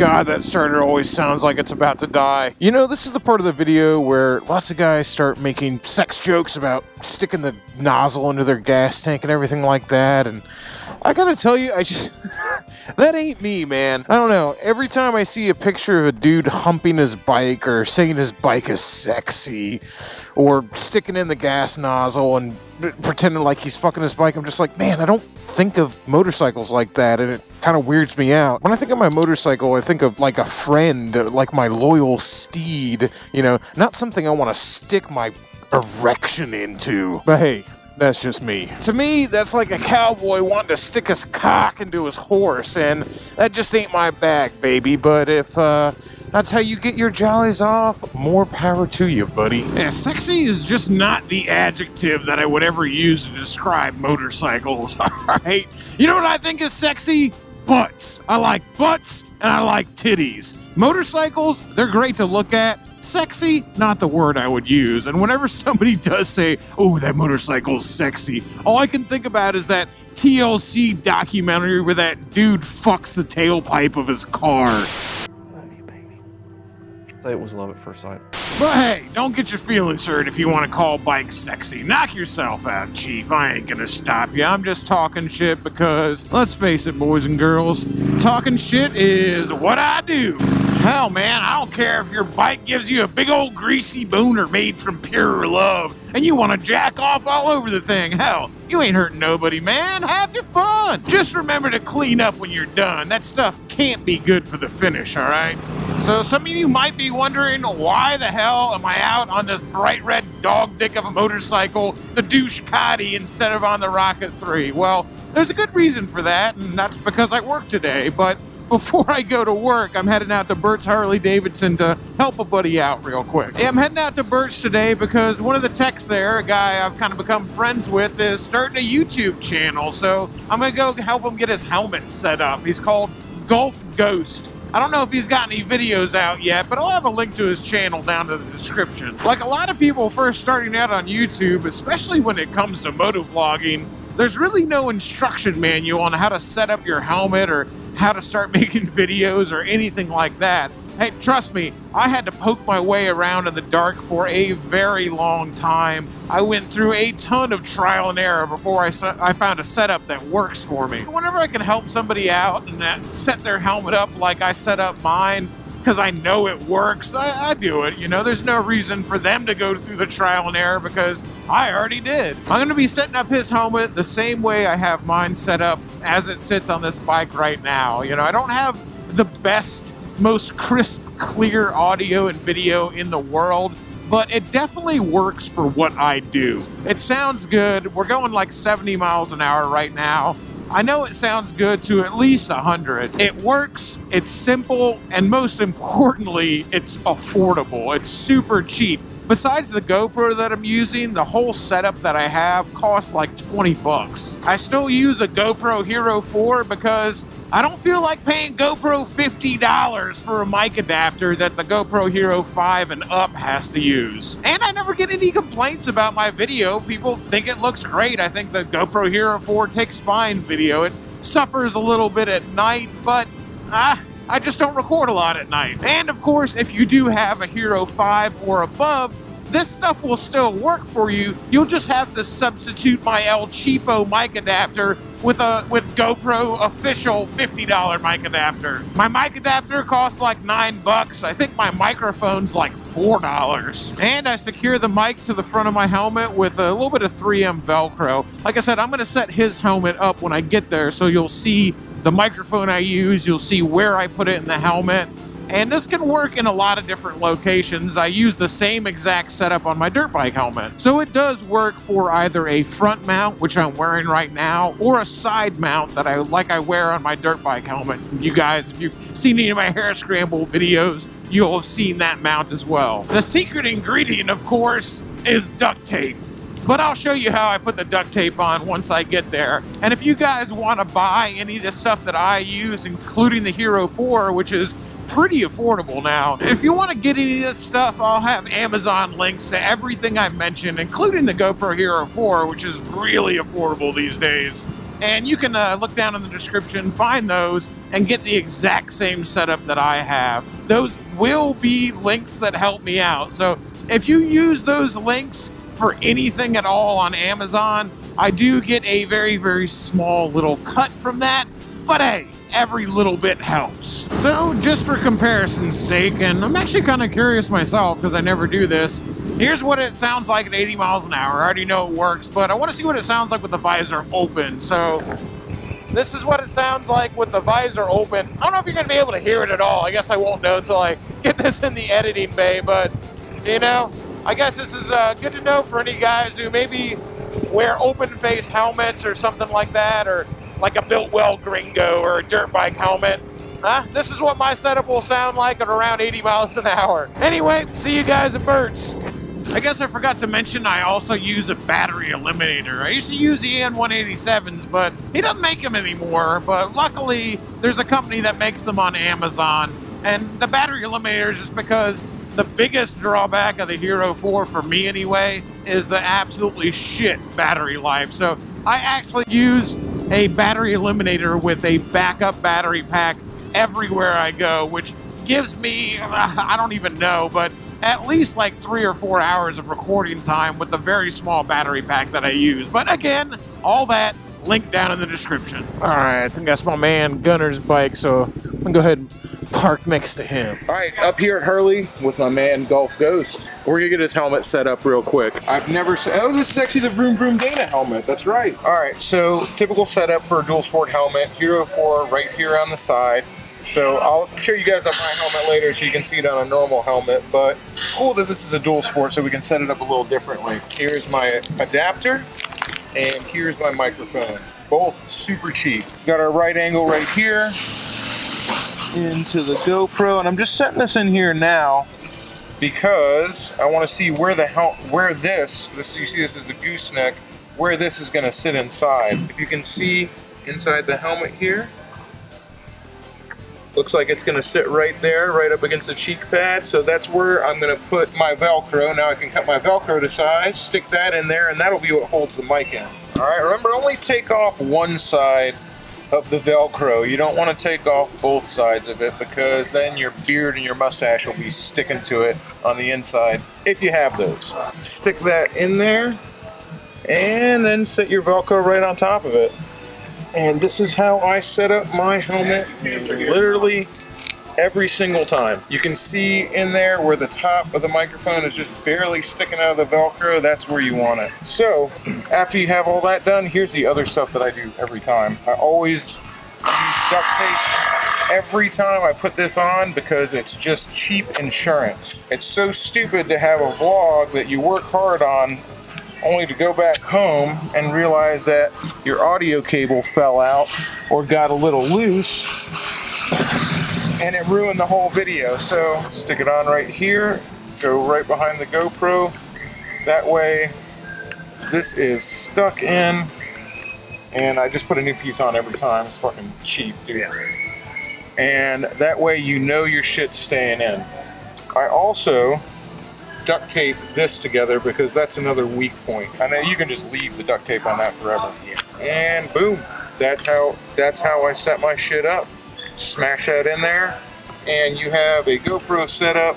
God, that starter always sounds like it's about to die. You know, this is the part of the video where lots of guys start making sex jokes about sticking the nozzle into their gas tank and everything like that, and I gotta tell you, I just... that ain't me, man. I don't know. Every time I see a picture of a dude humping his bike or saying his bike is sexy or sticking in the gas nozzle and pretending like he's fucking his bike, I'm just like, man, I don't think of motorcycles like that, and it kind of weirds me out. When I think of my motorcycle, I think of like a friend, like my loyal steed, you know, not something I want to stick my erection into. But hey, that's just me. To me, that's like a cowboy wanting to stick his cock into his horse, and that just ain't my bag, baby. But if that's how you get your jollies off, more power to you, buddy. Yeah, sexy is just not the adjective that I would ever use to describe motorcycles, alright? You know what I think is sexy? Butts. I like butts, and I like titties. Motorcycles, they're great to look at. Sexy, not the word I would use. And whenever somebody does say, oh, that motorcycle's sexy, all I can think about is that TLC documentary where that dude fucks the tailpipe of his car. Love you, baby. It was love at first sight. But hey, don't get your feelings hurt if you want to call bikes sexy. Knock yourself out, Chief. I ain't gonna stop you. I'm just talking shit because, let's face it, boys and girls, talking shit is what I do. Hell, man, I don't care if your bike gives you a big old greasy booner made from pure love and you want to jack off all over the thing. Hell, you ain't hurting nobody, man. Have your fun. Just remember to clean up when you're done. That stuff can't be good for the finish, all right? So some of you might be wondering, why the hell am I out on this bright red dog dick of a motorcycle, the douche Cotty, instead of on the Rocket 3? Well, there's a good reason for that, and that's because I work today, but before I go to work, I'm heading out to Bert's Harley-Davidson to help a buddy out real quick. Yeah, I'm heading out to Bert's today because one of the techs there, a guy I've kind of become friends with, is starting a YouTube channel. So I'm going to go help him get his helmet set up. He's called Gulf Ghost. I don't know if he's got any videos out yet, but I'll have a link to his channel down in the description. Like a lot of people first starting out on YouTube, especially when it comes to motovlogging, there's really no instruction manual on how to set up your helmet or how to start making videos or anything like that. Hey, trust me, I had to poke my way around in the dark for a very long time. I went through a ton of trial and error before I found a setup that works for me. Whenever I can help somebody out and set their helmet up like I set up mine, because I know it works, I do it. You know, there's no reason for them to go through the trial and error because I already did. I'm going to be setting up his helmet the same way I have mine set up as it sits on this bike right now. You know, I don't have the best, most crisp, clear audio and video in the world, but it definitely works for what I do. It sounds good. We're going like 70 miles an hour right now. I know it sounds good to at least 100. It works, it's simple, and most importantly, it's affordable. It's super cheap. Besides the GoPro that I'm using, the whole setup that I have costs like 20 bucks. I still use a GoPro Hero 4 because I don't feel like paying GoPro $50 for a mic adapter that the GoPro Hero 5 and up has to use. And I never get any complaints about my video. People think it looks great. I think the GoPro Hero 4 takes fine video. It suffers a little bit at night, but I just don't record a lot at night. And of course, if you do have a Hero 5 or above, this stuff will still work for you. You'll just have to substitute my El Cheapo mic adapter with GoPro official $50 mic adapter. My mic adapter costs like 9 bucks. I think my microphone's like $4. And I secure the mic to the front of my helmet with a little bit of 3M Velcro. Like I said, I'm gonna set his helmet up when I get there, so you'll see the microphone I use, you'll see where I put it in the helmet. And this can work in a lot of different locations. I use the same exact setup on my dirt bike helmet. So it does work for either a front mount, which I'm wearing right now, or a side mount that I wear on my dirt bike helmet. You guys, if you've seen any of my hair scramble videos, you'll have seen that mount as well. The secret ingredient, of course, is duct tape. But I'll show you how I put the duct tape on once I get there. And if you guys want to buy any of the stuff that I use, including the Hero 4, which is pretty affordable now, if you want to get any of this stuff, I'll have Amazon links to everything I mentioned, including the GoPro Hero 4, which is really affordable these days. And you can look down in the description, find those, and get the exact same setup that I have. Those will be links that help me out. So if you use those links for anything at all on Amazon, I do get a very, very small little cut from that. But hey, every little bit helps. So just for comparison's sake, and I'm actually kind of curious myself because I never do this, here's what it sounds like at 80 miles an hour. I already know it works, but I want to see what it sounds like with the visor open. So this is what it sounds like with the visor open. I don't know if you're going to be able to hear it at all. I guess I won't know until I get this in the editing bay, but you know, I guess this is good to know for any guys who maybe wear open face helmets or something like that, or like a built well gringo or a dirt bike helmet. This is what my setup will sound like at around 80 miles an hour. Anyway, see you guys at Burt's. I guess I forgot to mention I also use a battery eliminator. I used to use the EN187s, but he doesn't make them anymore. But luckily, there's a company that makes them on Amazon. And the battery eliminator is just because the biggest drawback of the Hero 4, for me anyway, is the absolutely shit battery life. So I actually use a battery eliminator with a backup battery pack everywhere I go, which gives me, I don't even know, but at least like 3 or 4 hours of recording time with the very small battery pack that I use. But again, all that linked down in the description. All right, I think that's my man Gunner's bike, so I'm gonna go ahead and park next to him. All right, up here at Hurley with my man Golf Ghost. We're gonna get his helmet set up real quick. I've never seen, oh, this is actually the Vroom Vroom Dana helmet, that's right. All right, so typical setup for a dual sport helmet, Hero 4 right here on the side. So I'll show you guys on my helmet later so you can see it on a normal helmet, but cool that this is a dual sport so we can set it up a little differently. Here's my adapter, and here's my microphone. Both super cheap. Got our right angle right here into the GoPro, and I'm just setting this in here now because I want to see where this you see this is a gooseneck, where this is going to sit inside. If you can see inside the helmet here, looks like it's going to sit right there, right up against the cheek pad. So that's where I'm going to put my Velcro. Now I can cut my Velcro to size, stick that in there, and that'll be what holds the mic in. All right, remember, only take off one side of the Velcro. You don't want to take off both sides of it because then your beard and your mustache will be sticking to it on the inside, if you have those. Stick that in there, and then set your Velcro right on top of it. And this is how I set up my helmet literally every single time. You can see in there where the top of the microphone is just barely sticking out of the Velcro. That's where you want it. So after you have all that done, here's the other stuff that I do every time. I always use duct tape every time I put this on because it's just cheap insurance. It's so stupid to have a vlog that you work hard on only to go back home and realize that your audio cable fell out or got a little loose and it ruined the whole video. So stick it on right here, go right behind the GoPro. That way this is stuck in, and I just put a new piece on every time. It's fucking cheap, dude. And that way you know your shit's staying in. I also duct tape this together because that's another weak point. I know you can just leave the duct tape on that forever. And boom, that's how I set my shit up. Smash that in there, and you have a GoPro setup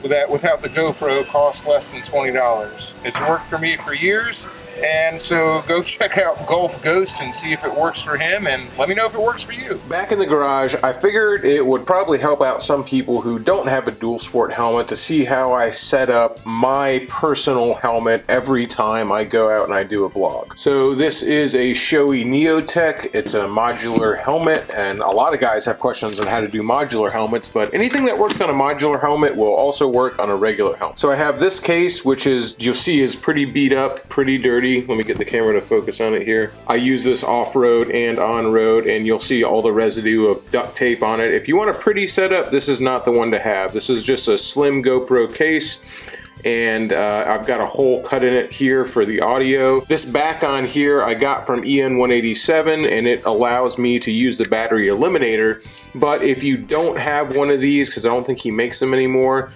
that without the GoPro costs less than $20. It's worked for me for years. And so go check out Golf Ghost and see if it works for him, and let me know if it works for you. Back in the garage, I figured it would probably help out some people who don't have a dual sport helmet to see how I set up my personal helmet every time I go out and I do a vlog. So this is a Shoei Neotech. It's a modular helmet, and a lot of guys have questions on how to do modular helmets, but anything that works on a modular helmet will also work on a regular helmet. So I have this case, which is, you'll see, is pretty beat up, pretty dirty. Let me get the camera to focus on it here. I use this off-road and on-road, and you'll see all the residue of duct tape on it. If you want a pretty setup, this is not the one to have. This is just a slim GoPro case, and I've got a hole cut in it here for the audio. This back on here I got from EN187, and it allows me to use the battery eliminator But if you don't have one of these, because I don't think he makes them anymore,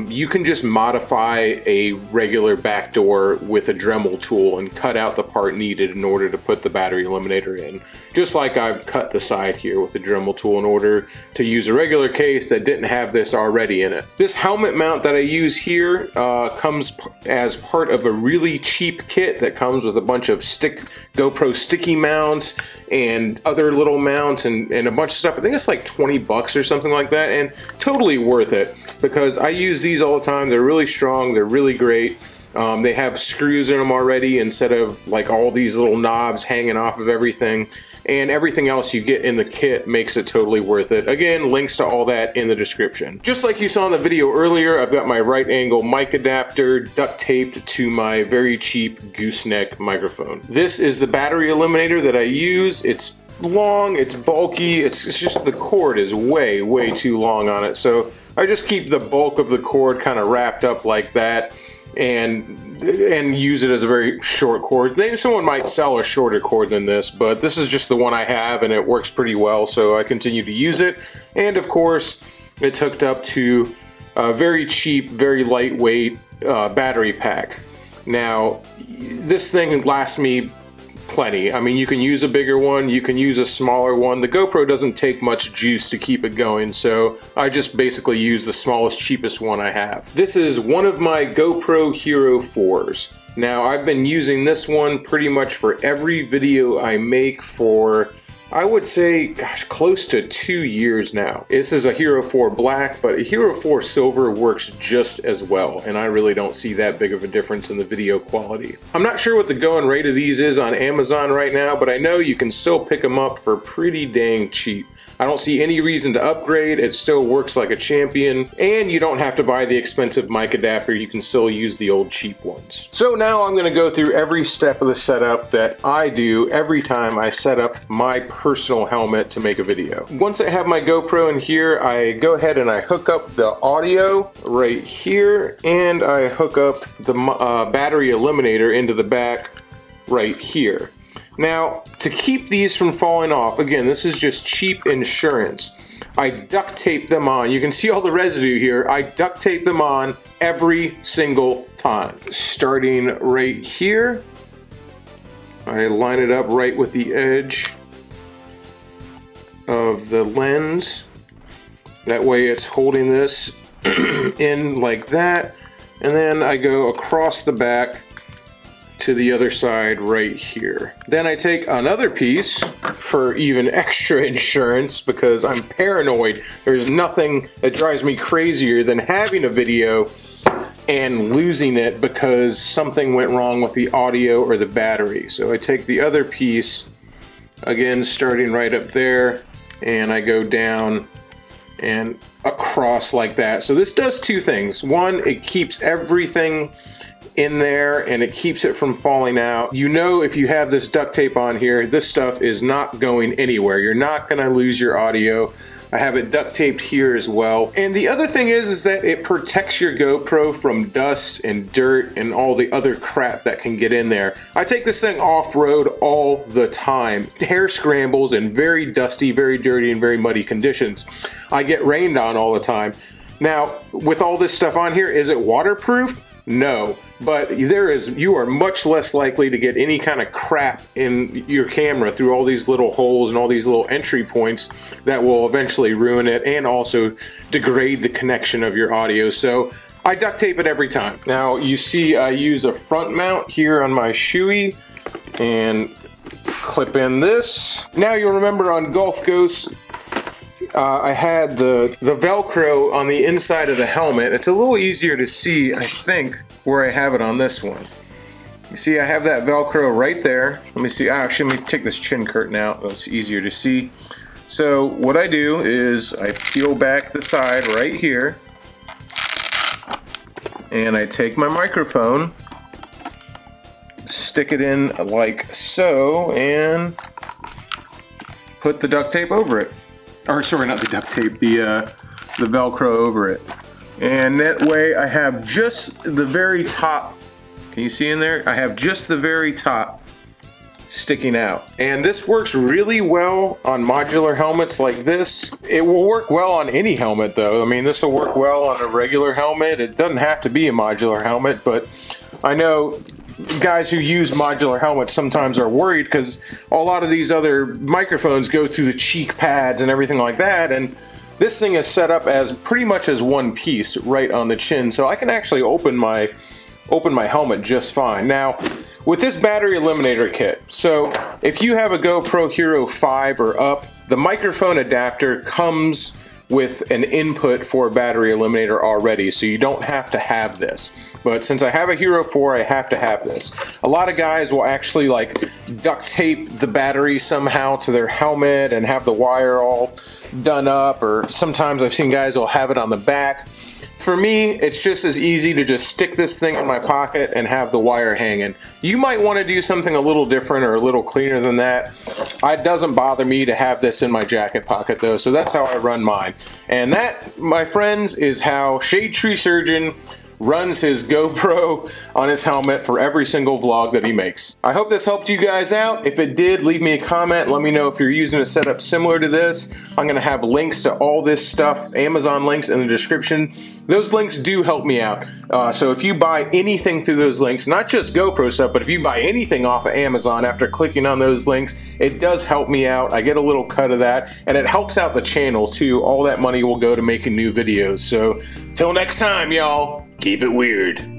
you can just modify a regular back door with a Dremel tool and cut out the part needed in order to put the battery eliminator in. Just like I've cut the side here with a Dremel tool in order to use a regular case that didn't have this already in it. This helmet mount that I use here comes as part of a really cheap kit that comes with a bunch of GoPro sticky mounts and other little mounts and a bunch of stuff. I think it's like 20 bucks or something like that, and totally worth it because I use these all the time. They're really strong, they're really great. They have screws in them already instead of like all these little knobs hanging off of everything, and everything else you get in the kit makes it totally worth it. Again, links to all that in the description. Just like you saw in the video earlier, I've got my right angle mic adapter duct taped to my very cheap gooseneck microphone. This is the battery eliminator that I use. It's long, it's bulky, it's just the cord is way too long on it, so I just keep the bulk of the cord kind of wrapped up like that and use it as a very short cord. Maybe someone might sell a shorter cord than this, but this is just the one I have and it works pretty well, so I continue to use it. And of course it's hooked up to a very cheap, very lightweight battery pack. Now this thing lasts me plenty. I mean, you can use a bigger one, you can use a smaller one. The GoPro doesn't take much juice to keep it going, so I just basically use the smallest, cheapest one I have. This is one of my GoPro Hero 4s. Now, I've been using this one pretty much for every video I make for, I would say, gosh, close to 2 years now. This is a Hero 4 Black, but a Hero 4 Silver works just as well, and I really don't see that big of a difference in the video quality. I'm not sure what the going rate of these is on Amazon right now, but I know you can still pick them up for pretty dang cheap. I don't see any reason to upgrade. It still works like a champion, and you don't have to buy the expensive mic adapter. You can still use the old cheap ones. So now I'm going to go through every step of the setup that I do every time I set up my personal helmet to make a video. Once I have my GoPro in here, I go ahead and I hook up the audio right here, and I hook up the battery eliminator into the back right here. Now, to keep these from falling off, again, this is just cheap insurance. I duct tape them on. You can see all the residue here. I duct tape them on every single time. Starting right here, I line it up right with the edge of the lens. That way it's holding this in like that. And then I go across the back to the other side right here. Then I take another piece for even extra insurance because I'm paranoid. There's nothing that drives me crazier than having a video and losing it because something went wrong with the audio or the battery. So I take the other piece, again starting right up there, and I go down and across like that. So this does two things. One, it keeps everything in there and it keeps it from falling out. You know, if you have this duct tape on here, this stuff is not going anywhere. You're not gonna lose your audio. I have it duct taped here as well. And the other thing is that it protects your GoPro from dust and dirt and all the other crap that can get in there. I take this thing off-road all the time. Hair scrambles in very dusty, very dirty, and very muddy conditions. I get rained on all the time. Now, with all this stuff on here, is it waterproof? No, but you are much less likely to get any kind of crap in your camera through all these little holes and all these little entry points that will eventually ruin it and also degrade the connection of your audio. So I duct tape it every time. Now you see I use a front mount here on my Shoei and clip in this. Now you'll remember on Gulf Ghost, I had the Velcro on the inside of the helmet. It's a little easier to see, I think, where I have it on this one. You see I have that Velcro right there. Let me see, actually let me take this chin curtain out. It's easier to see. So what I do is I peel back the side right here and I take my microphone, stick it in like so, and put the duct tape over it. Or sorry, not the duct tape, the Velcro over it. And that way I have just the very top, can you see in there? I have just the very top sticking out. And this works really well on modular helmets like this. It will work well on any helmet though. I mean, this will work well on a regular helmet. It doesn't have to be a modular helmet, but I know guys who use modular helmets sometimes are worried because a lot of these other microphones go through the cheek pads and everything like that, and this thing is set up as pretty much as one piece right on the chin, so I can actually open my helmet just fine. Now, with this battery eliminator kit, so if you have a GoPro Hero 5 or up, the microphone adapter comes with an input for battery eliminator already, so you don't have to have this. But since I have a Hero 4, I have to have this. A lot of guys will actually like duct tape the battery somehow to their helmet and have the wire all done up, or sometimes I've seen guys will have it on the back. For me, it's just as easy to just stick this thing in my pocket and have the wire hanging. You might want to do something a little different or a little cleaner than that. It doesn't bother me to have this in my jacket pocket though, so that's how I run mine. And that, my friends, is how Shadetree Surgeon runs his GoPro on his helmet for every single vlog that he makes. I hope this helped you guys out. If it did, leave me a comment. Let me know if you're using a setup similar to this. I'm gonna have links to all this stuff, Amazon links in the description. Those links do help me out. So if you buy anything through those links, not just GoPro stuff, but if you buy anything off of Amazon after clicking on those links, it does help me out. I get a little cut of that, and it helps out the channel too. All that money will go to making new videos. So till next time, y'all. Keep it weird.